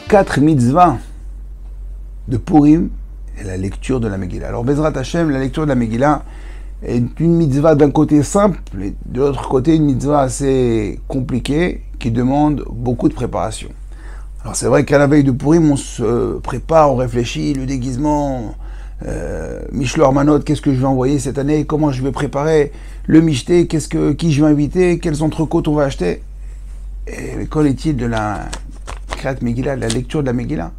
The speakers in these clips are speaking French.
4 mitzvahs de Purim et la lecture de la Megillah. Alors, Bezrat Hashem, la lecture de la Megillah est une mitzvah d'un côté simple, et de l'autre côté, une mitzvah assez compliquée qui demande beaucoup de préparation. Alors, c'est vrai qu'à la veille de Purim, on se prépare, on réfléchit, le déguisement, Michelor Manot, qu'est-ce que je vais envoyer cette année, comment je vais préparer le michté, qui je vais inviter, quelles entrecôtes on va acheter. Et qu'en est-il de la Kriyat Megillah, de la lecture de la Megillah?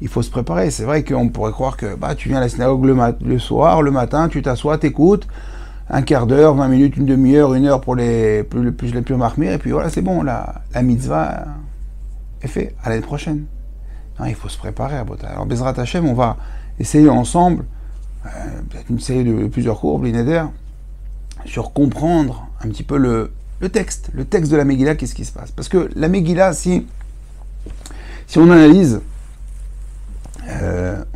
Il faut se préparer. C'est vrai qu'on pourrait croire que tu viens à la synagogue le soir, le matin, tu t'assois, t'écoutes, un quart d'heure, 20 minutes, une demi-heure, 1 heure pour les plus marmires, et puis voilà, c'est bon, la mitzvah est faite à l'année prochaine. Non, il faut se préparer à Bota. Alors, Bezrat Hashem, on va essayer ensemble, peut-être une série de plusieurs cours, Blineder, sur comprendre un petit peu le texte de la Megillah, qu'est-ce qui se passe. Parce que la Megillah, si on analyse,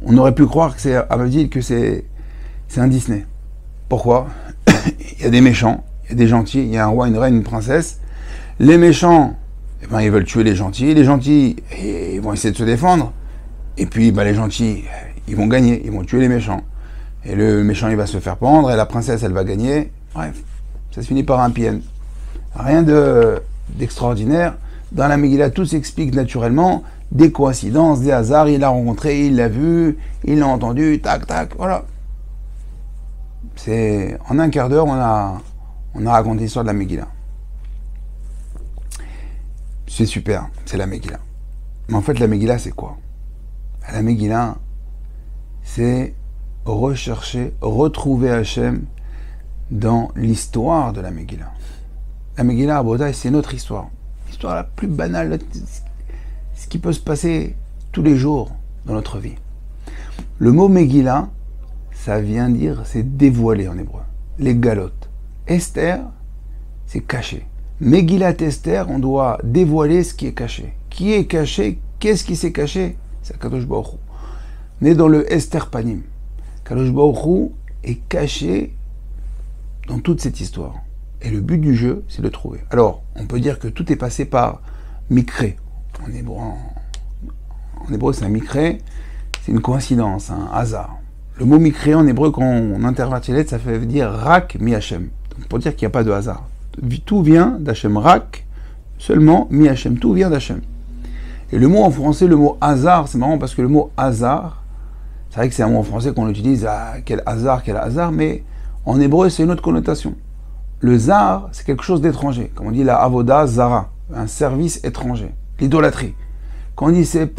on aurait pu croire que c'est un Disney. Pourquoi? Il y a des méchants, il y a des gentils, il y a un roi, une reine, une princesse. Les méchants, ils veulent tuer les gentils ils vont essayer de se défendre. Et puis les gentils, ils vont gagner, ils vont tuer les méchants. Et le méchant, il va se faire pendre, et la princesse, elle va gagner. Bref, ça se finit par un happy end. Rien d'extraordinaire. Dans la Megillah, tout s'explique naturellement. Des coïncidences, des hasards, il l'a rencontré, il l'a vu, il l'a entendu, tac, tac, voilà. En un quart d'heure, on a raconté l'histoire de la Megillah. C'est super, c'est la Megillah. Mais en fait, la Megillah, c'est quoi? La Megillah, c'est retrouver Hachem dans l'histoire de la Megillah. La Megillah à Botaï, c'est notre histoire. L'histoire la plus banale, ce qui peut se passer tous les jours dans notre vie. Le mot Megillah, ça vient dire, c'est dévoiler en hébreu. Les galotes. Esther, c'est caché. Megillat Esther, on doit dévoiler ce qui est caché. Qui est caché? Qu'est-ce qui s'est caché? C'est Kadosh Baruch Hu. On est dans le Esther Panim. Kadosh Baruch Hu est caché dans toute cette histoire. Et le but du jeu, c'est de le trouver. Alors, on peut dire que tout est passé par Mikré. En hébreu, c'est un Mikré, c'est une coïncidence, un hasard. Le mot Mikré en hébreu, quand on intervertit les lettres, ça veut dire Rak mi Hashem. Donc, pour dire qu'il n'y a pas de hasard. Tout vient d'Hachem. Rak, seulement mi Hashem. Tout vient d'Hachem. Et le mot en français, le mot hasard, c'est marrant parce que le mot hasard, c'est vrai que c'est un mot en français qu'on utilise, quel hasard, mais en hébreu, c'est une autre connotation. Le zar, c'est quelque chose d'étranger. Comme on dit la avoda zara, un service étranger. L'idolâtrie. Quand on dit c'est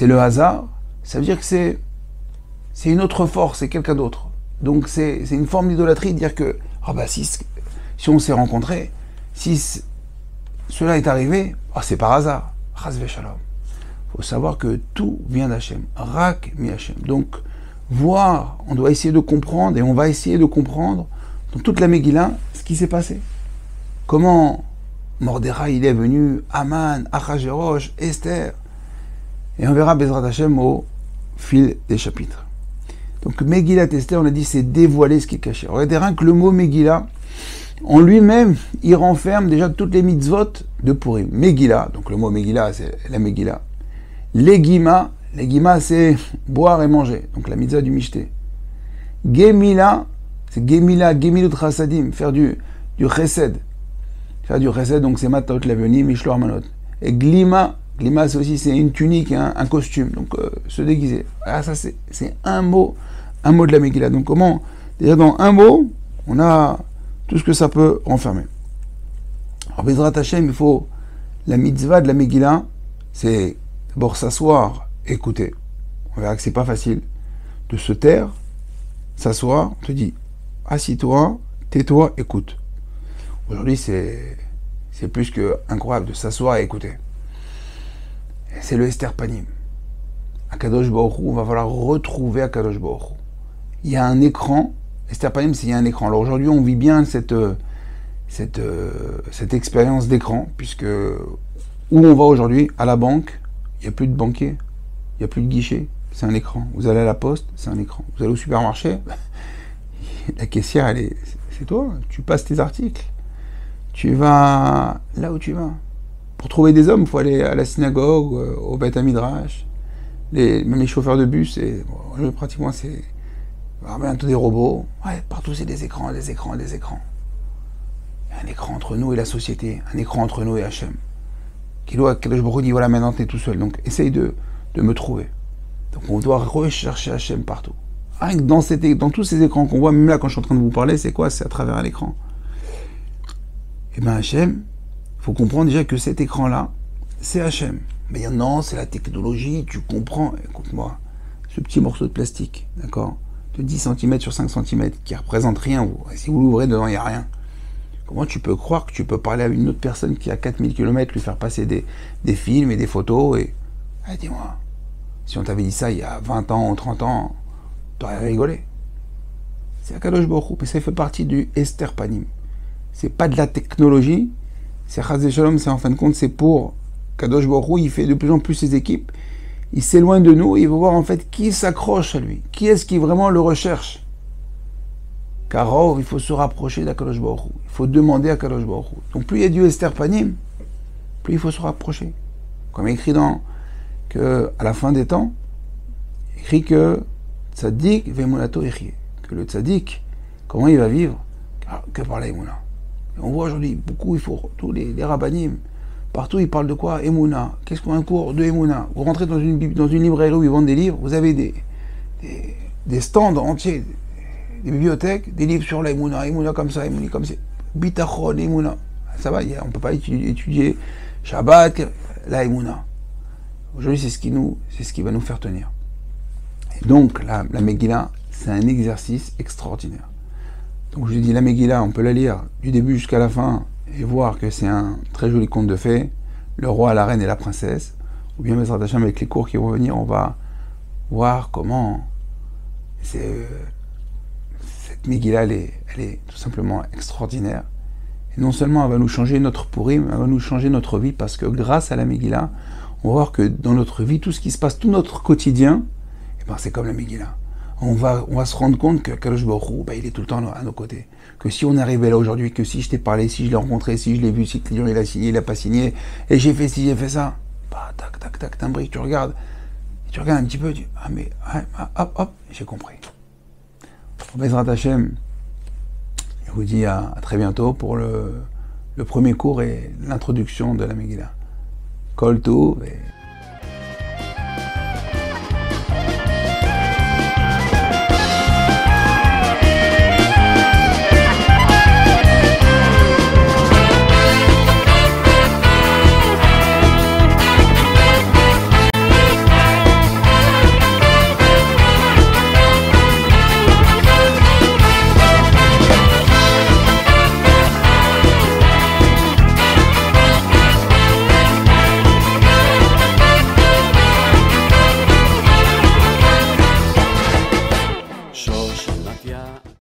le hasard, ça veut dire que c'est une autre force, c'est quelqu'un d'autre. Donc c'est une forme d'idolâtrie de dire que si on s'est rencontrés, si cela est arrivé, c'est par hasard. Chas v'shalom. Il faut savoir que tout vient d'Hachem. Rak mi Hachem. Donc, on doit essayer de comprendre, et on va essayer de comprendre dans toute la Megillah ce qui s'est passé. Comment Mordechai il est venu, Aman, Achashverosh, Esther. Et on verra Bezrat Hashem au fil des chapitres. Donc Megillat Esther, on a dit, c'est dévoiler ce qui est caché. Regardez rien que le mot Megillah, en lui-même, il renferme déjà toutes les mitzvot de Purim. Megillah, donc le mot Megillah, c'est la Megillah. Legima, c'est boire et manger, donc la mitzvah du Mishté. Gemila, c'est Gemilut Chassadim, faire du chesed. Faire du chesed, donc c'est Matot Leveni, Mishlor Manot. Et Glima, c'est aussi une tunique, un costume, donc se déguiser. Ah, ça c'est un mot de la Megillah. Donc comment, déjà dans un mot, on a tout ce que ça peut renfermer. Alors Bezrat Hashem, il faut, la mitzvah de la Megillah, c'est d'abord s'asseoir, écouter. On verra que c'est pas facile de se taire, s'asseoir, on te dit, assis-toi, tais-toi, écoute. Aujourd'hui, c'est plus que incroyable de s'asseoir et écouter. C'est le Esther Panim. Akadosh Baruch Hu, on va falloir retrouver Akadosh Baruch Hu. Il y a un écran, Esther Panim, c'est il y a un écran. Alors aujourd'hui, on vit bien cette expérience d'écran, puisque où on va aujourd'hui, à la banque, il n'y a plus de banquier, il n'y a plus de guichet, c'est un écran. Vous allez à la poste, c'est un écran. Vous allez au supermarché, la caissière, c'est toi, tu passes tes articles. Tu vas là où tu vas. Pour trouver des hommes, il faut aller à la synagogue, au Beth Midrash. Même les chauffeurs de bus, pratiquement c'est bientôt des robots. Ouais, partout c'est des écrans, des écrans, des écrans. Il y a un écran entre nous et la société, un écran entre nous et Hachem. Je me dis, voilà, maintenant t'es tout seul, donc essaye de me trouver. Donc on doit rechercher Hachem partout. Rien que dans tous ces écrans qu'on voit, même là quand je suis en train de vous parler, c'est quoi? C'est à travers un écran. Et bien Hachem, il faut comprendre déjà que cet écran-là, c'est Hachem. Mais non, c'est la technologie, tu comprends. Écoute-moi, ce petit morceau de plastique, d'accord, de 10 cm sur 5 cm, qui représente rien, si vous l'ouvrez, dedans, il n'y a rien. Comment tu peux croire que tu peux parler à une autre personne qui a 4000 km, lui faire passer des films et des photos et... Ah, dis-moi, si on t'avait dit ça il y a 20 ans ou 30 ans, t'aurais rigolé. C'est Akadosh Baruch Hu, mais ça fait partie du Esther Panim. C'est pas de la technologie, c'est Chaz Shalom, c'est en fin de compte, c'est pour Kadosh Baruch Hu, il fait de plus en plus ses équipes, il s'éloigne de nous, il veut voir en fait qui s'accroche à lui, qui est-ce qui vraiment le recherche. Car il faut se rapprocher d'Akadosh Baruch Hu, il faut demander à Kadosh Baruch Hu. Donc plus il y a du Esther Panim, plus il faut se rapprocher. Comme écrit à la fin des temps, écrit que Tzadik ve'emunato yechye, que le Tzadik, comment il va vivre? Que par la Emouna. On voit aujourd'hui beaucoup, tous les rabbanim, partout ils parlent de quoi? Emouna. Qu'est-ce qu'on a un cours de Emouna? Vous rentrez dans une librairie où ils vendent des livres, vous avez des stands entiers, des bibliothèques, des livres sur la Emouna, Emouna comme ça, Emouna comme ça, Bitachon, Emouna. Ça va, on ne peut pas étudier Shabbat, la Emouna. Aujourd'hui, c'est ce qui va nous faire tenir. Et donc, la Megillah, c'est un exercice extraordinaire. Donc, je vous dis, la Megillah, on peut la lire du début jusqu'à la fin et voir que c'est un très joli conte de fées, le roi, la reine et la princesse. Ou bien, Bezrat Hashem, avec les cours qui vont venir, on va voir comment cette Megillah, elle est tout simplement extraordinaire. Et non seulement elle va nous changer notre Purim, elle va nous changer notre vie, parce que grâce à la Megillah, on va voir que dans notre vie, tout ce qui se passe, tout notre quotidien, eh ben, c'est comme la Megillah. On va se rendre compte que Kadosh Baruch Hu, il est tout le temps à nos côtés. Que si on est arrivé là aujourd'hui, que si je t'ai parlé, si je l'ai rencontré, si je l'ai vu, si le client il a signé, il n'a pas signé, et j'ai fait ci, j'ai fait ça, bah, tac, tac, tac, t'imbriques, tu regardes un petit peu, hop, j'ai compris. Bezrat Hashem, je vous dis à très bientôt pour le premier cours et l'introduction de la Megillah. Kol Tov et